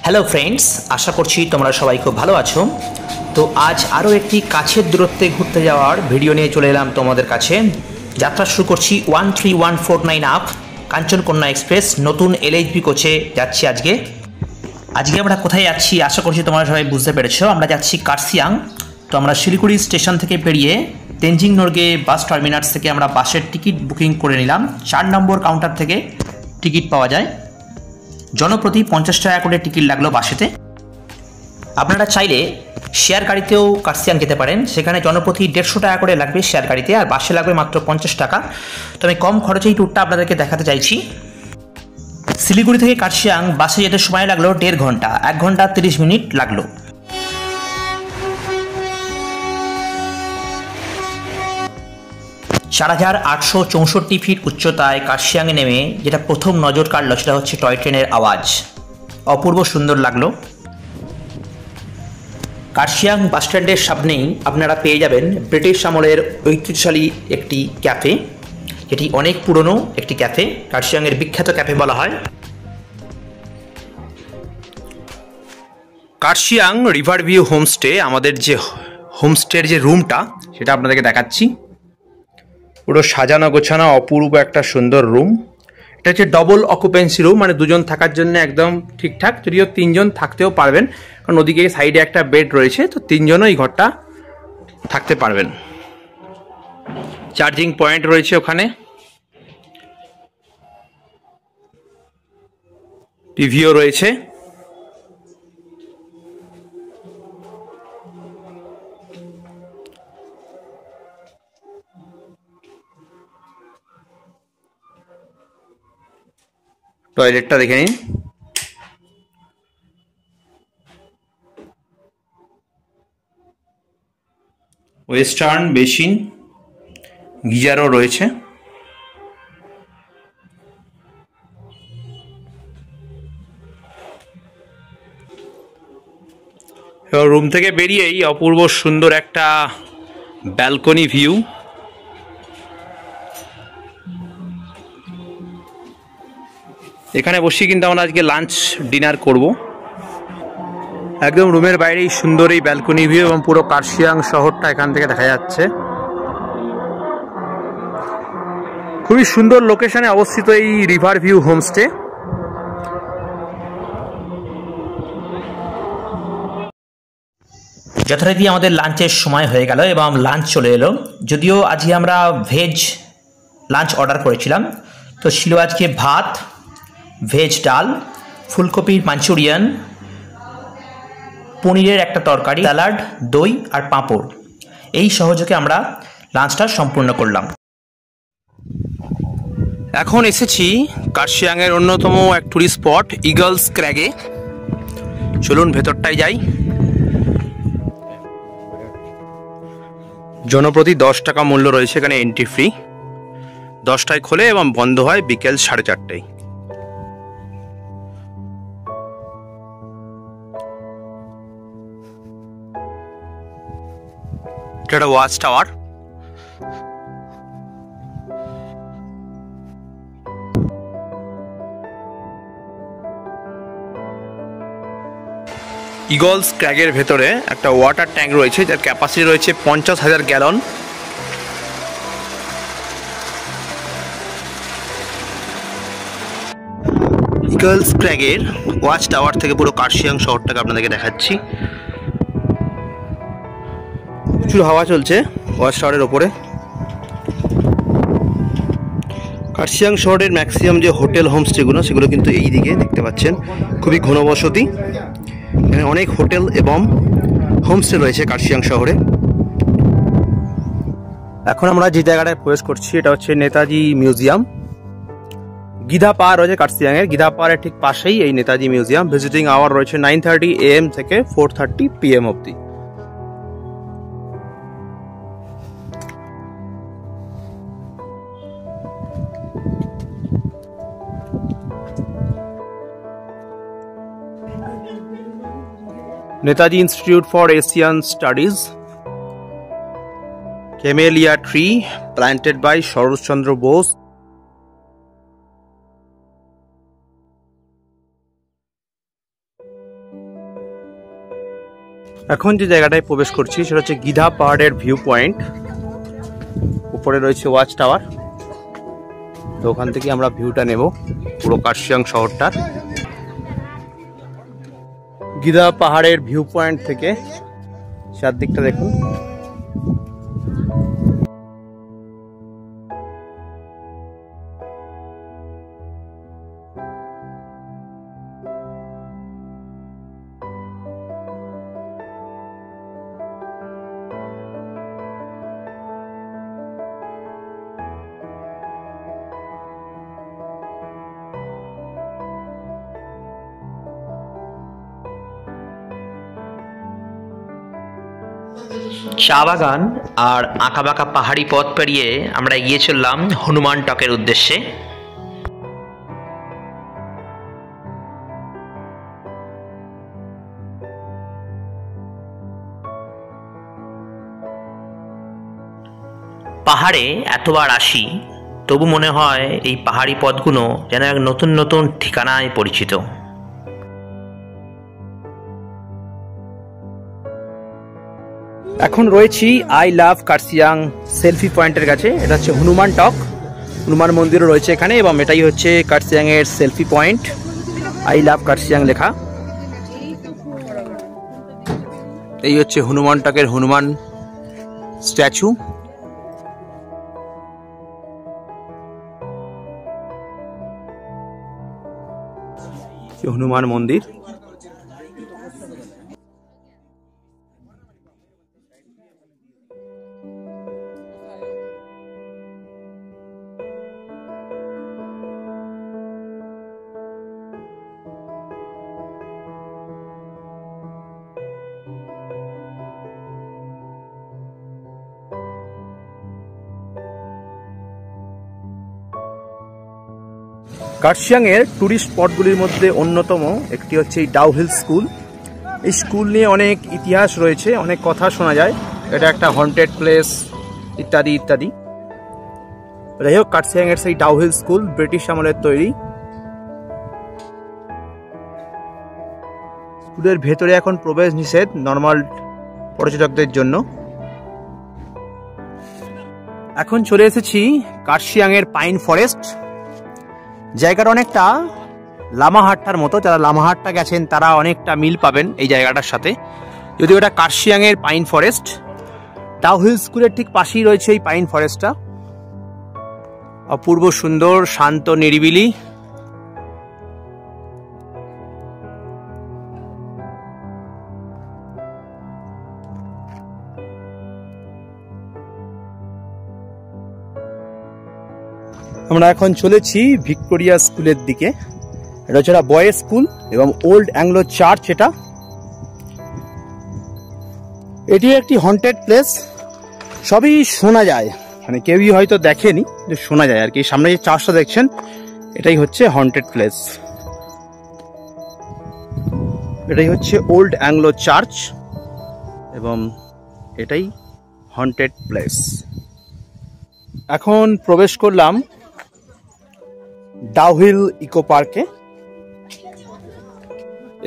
Hello friends, আশা করছি তোমরা সবাই খুব ভালো আছো। তো আজ আরও একটি কাছের দূরত্বে ঘুরতে যাওয়ার ভিডিও নিয়ে চলে এলাম তোমাদের কাছে। যাত্রা শুরু করছি 13149 আপ কাঞ্চনকন্যা এক্সপ্রেস নতুন LHB কোচে যাচ্ছি আজকে আমরা কোথায় যাচ্ছি আশা করছি তোমরা সবাই বুঝতে পেরেছো। আমরা যাচ্ছি কার্শিয়াং। তো আমরা শিলিগুড়ি স্টেশন থেকে বেরিয়ে তেনজিং নোরগে বাস টার্মিনাস থেকে আমরা বাসের টিকিট বুকিং করে নিলাম। 4 নম্বর কাউন্টার থেকে টিকিট পাওয়া যায়। জনপ্রতি 50 টাকা করে টিকিট লাগলো বাসেতে। আপনারা চাইলে শেয়ার গাড়িতেও কার্শিয়াং যেতে পারেন, সেখানে জনপ্রতি 150 টাকা করে লাগবে শেয়ার গাড়িতে, আর বাসে লাগবে মাত্র 50 টাকা। তো আমি কম খরচে এই ট্যুরটা আপনাদেরকে দেখাতে চাইছি। শিলিগুড়ি থেকে কার্শিয়াং বাসে যেতে সময় লাগলো 1.5 ঘন্টা, 1 ঘন্টা 30 মিনিট লাগলো। চার 4864 ফিট উচ্চতায় কার্শিয়াংয়ে নেমে যেটা প্রথম নজর কাড়লো সেটা হচ্ছে টয় ট্রেনের আওয়াজ। অপূর্ব সুন্দর লাগলো। কার্শিয়াং বাসস্ট্যান্ডের সামনেই আপনারা পেয়ে যাবেন ব্রিটিশ আমলের ঐতিহ্যশালী একটি ক্যাফে, যেটি অনেক পুরনো একটি ক্যাফে, কার্শিয়াংয়ের বিখ্যাত ক্যাফে বলা হয়। কার্শিয়াং রিভার ভিউ হোমস্টে, আমাদের যে হোমস্টের যে রুমটা সেটা আপনাদেরকে দেখাচ্ছি। পুরো সাজানো গোছানো অপূর্ব একটা সুন্দর রুম। এটা হচ্ছে ডবল অকুপেন্সি রুম, মানে দুজন থাকার জন্য একদম ঠিকঠাক, যদিও 3 জন থাকতেও পারবেন, কারণ ওদিকে সাইডে একটা বেড রয়েছে, তো 3 জনও এই ঘরটা থাকতে পারবেন। চার্জিং পয়েন্ট রয়েছে ওখানে, টিভিও রয়েছে। টয়লেটটা দেখে নিন। ওয়েস্টার্ন বেসিন, গিজারও রয়েছে। এবার রুম থেকে বেরিয়েই অপূর্ব সুন্দর একটা ব্যালকনি ভিউ। এখানে বসে কিন্তু আমরা আজকে লাঞ্চ ডিনার করব। একদম রুমের বাইরেই সুন্দর এই ব্যালকনি ভিউ এবং পুরো কার্শিয়াং শহরটা এখান থেকে দেখা যাচ্ছে। খুবই সুন্দর লোকেশনে অবস্থিত এই রিভার ভিউ হোমস্টে। যথারীতি আমাদের লাঞ্চের সময় হয়ে গেল এবং লাঞ্চ চলে এলো। যদিও আজকে আমরা ভেজ লাঞ্চ অর্ডার করেছিলাম, তো ছিল আজকে ভাত, ভেজ ডাল, ফুলকপির মাঞ্চুরিয়ান, পনিরের একটা তরকারি, স্যালাড, দই আর পাঁপড়। এই সহযোগে আমরা লাঞ্চটা সম্পূর্ণ করলাম। এখন এসেছি কার্শিয়াংয়ের অন্যতম এক টুরিস্ট স্পট ইগলস ক্র্যাগে। চলুন ভেতরটায় যাই। জনপ্রতি 10 টাকা মূল্য রয়েছে এখানে, এন্ট্রি ফ্রি। 10টায় খোলে এবং বন্ধ হয় বিকেল 4:30টায়। এটা একটা ওয়াচ টাওয়ার। ইগলস ক্র্যাগের ভেতরে একটা ওয়াটার ট্যাঙ্ক রয়েছে, যার ক্যাপাসিটি রয়েছে 50,000 গ্যালন। ইগলস ক্র্যাগের ওয়াচ টাওয়ার থেকে পুরো কার্শিয়াং শহরটাকে আপনাদেরকে দেখাচ্ছি। প্রচুর হাওয়া চলছে ওয়াচ টাওয়ারের ওপরে। কার্শিয়াং শহরের ম্যাক্সিমাম যে হোটেল হোমস্টেগুলো সেগুলো কিন্তু এই দিকে দেখতে পাচ্ছেন, খুবই ঘনবসতি। এখানে অনেক হোটেল এবং হোমস্টে রয়েছে কার্শিয়াং শহরে। এখন আমরা যে জায়গাটায় প্রবেশ করছি এটা হচ্ছে নেতাজি মিউজিয়াম। গিধা পাহাড় রয়েছে কার্শিয়াংয়ের, গিধা পাহাড়ের ঠিক পাশেই এই নেতাজি মিউজিয়াম। ভিজিটিং আওয়ার রয়েছে 9:30 AM থেকে 4:30 PM অবধি। Netaji Institute for Asian Studies, Camellia tree planted by Sharath Chandra Bose এখন যে জায়গাটায় প্রবেশ করছি সেটা হচ্ছে গিধা পাহাড়ের ভিউ পয়েন্ট। উপরে রয়েছে ওয়াচ টাওয়ার, তো ওখান থেকে আমরা ভিউটা নেব পুরো কার্শিয়াং শহরটার। গিধা পাহাড়ের ভিউ পয়েন্ট থেকে চারদিকটা দেখুন। চা বাগান আর আঁকাবাঁকা পাহাড়ি পথ পেরিয়ে আমরা এগিয়ে চললাম হনুমান টকের উদ্দেশ্যে। পাহাড়ে এতবার আসি তবু মনে হয় এই পাহাড়ি পথগুলো যেন এক নতুন নতুন ঠিকানায় পরিচিত। এখন রয়েছি আই লাভ কার্শিয়াং সেলফি পয়েন্টের কাছে। এটা হচ্ছে হনুমান টক, হনুমান মন্দিরও রয়েছে এখানে, এবং এটাই হচ্ছে কার্শিয়াং এর selfie point. I love Kurseong লেখা। এই হচ্ছে হনুমান টকের হনুমান স্ট্যাচু। হনুমান মন্দির। কার্শিয়াং এর টুরিস্ট স্পটগুলির মধ্যে অন্যতম একটি হচ্ছে এই ডাউ হিল স্কুল। এই স্কুল নিয়ে অনেক ইতিহাস রয়েছে, অনেক কথা শোনা যায়, এটা একটা হন্টেড প্লেস ইত্যাদি ইত্যাদি। যাই হোক, কার্শিয়াং এর সেই ডাউ হিল স্কুল ব্রিটিশ আমলের তৈরি। স্কুলের ভেতরে এখন প্রবেশ নিষেধ নর্মাল পর্যটকদের জন্য। এখন চলে এসেছি কার্শিয়াং এর পাইন ফরেস্ট। জায়গাটা অনেকটা লামাহাট্টার মতো, যারা লামাহাট্টা গেছেন তারা অনেকটা মিল পাবেন এই জায়গাটার সাথে, যদিও এটা কার্শিয়াং এর পাইন ফরেস্ট। ডাউ হিল স্কুলের ঠিক পাশেই রয়েছে এই পাইন ফরেস্টটা। অপূর্ব সুন্দর, শান্ত, নিরিবিলি। আমরা এখন চলেছি ভিক্টোরিয়া স্কুলের দিকে। এটা হচ্ছে বয়েজ স্কুল এবং ওল্ড অ্যাংলো চার্চ। এটি একটি হন্টেড প্লেস। সবই শোনা যায়, মানে কেউই হয়তো দেখেনি, কিন্তু শোনা যায় আর কি। সামনে যে চার্চটা দেখছেন এটাই হচ্ছে হন্টেড প্লেস। এটাই হচ্ছে ওল্ড অ্যাংলো চার্চ এবং এটাই হন্টেড প্লেস। এখন প্রবেশ করলাম ডাউ হিল ইকো পার্কে।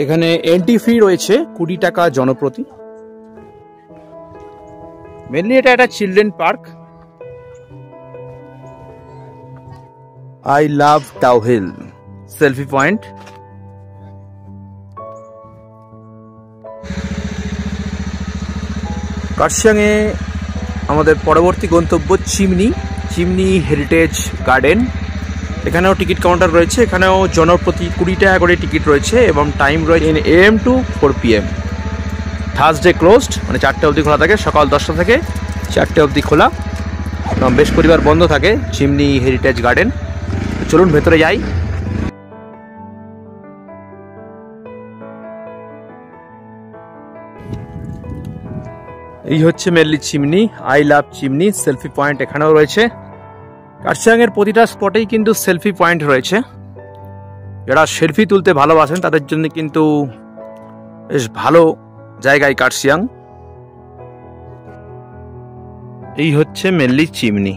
এখানে এন্ট্রি ফি রয়েছে 20 টাকা জনপ্রতি। মেনলি এটা একটা children park. I love Dow Hill selfie point. কার্শিয়াংয়ে আমাদের পরবর্তী গন্তব্য চিমনি হেরিটেজ গার্ডেন। এখানেও টিকিট কাউন্টার রয়েছে, এখানেও জনপ্রতি 20 টাকা করে টিকিট রয়েছে এবং টাইম রয়েছে AM to 4 PM। Thursday closed, মানে 4টে অবধি খোলা থাকে, সকাল 10টা থেকে 4টে অবধি খোলা, এবং বৃহস্পতিবার বন্ধ থাকে চিমনি হেরিটেজ গার্ডেন। চলুন ভেতরে যাই। এই হচ্ছে mainly chimney. I love chimney selfie point এখানেও রয়েছে। কার্শিয়াং এর প্রতিটা স্পটেই কিন্তু সেলফি পয়েন্ট রয়েছে। যারা সেলফি তুলতে ভালোবাসেন তাদের জন্য কিন্তু বেশ ভালো জায়গায় কার্শিয়াং। এই হচ্ছে মেনলি চিমনি।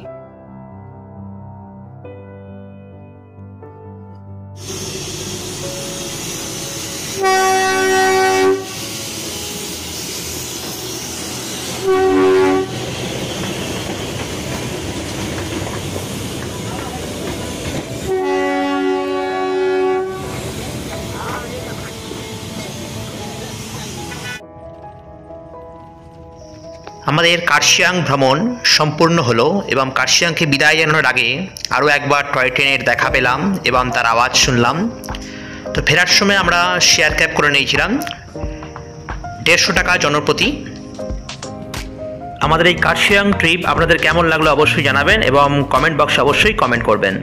আমাদের কার্শিয়াং ভ্রমণ সম্পূর্ণ হলো এবং কার্শিয়াংকে বিদায় জানানোর আগে আরও একবার টয় ট্রেনের দেখা পেলাম এবং তার আওয়াজ শুনলাম। তো ফেরার সময় আমরা শেয়ার ক্যাব করে নিয়েছিলাম 150 টাকা জনপ্রতি। আমাদের এই কার্শিয়াং ট্রিপ আপনাদের কেমন লাগলো অবশ্যই জানাবেন এবং কমেন্ট বক্সে অবশ্যই কমেন্ট করবেন।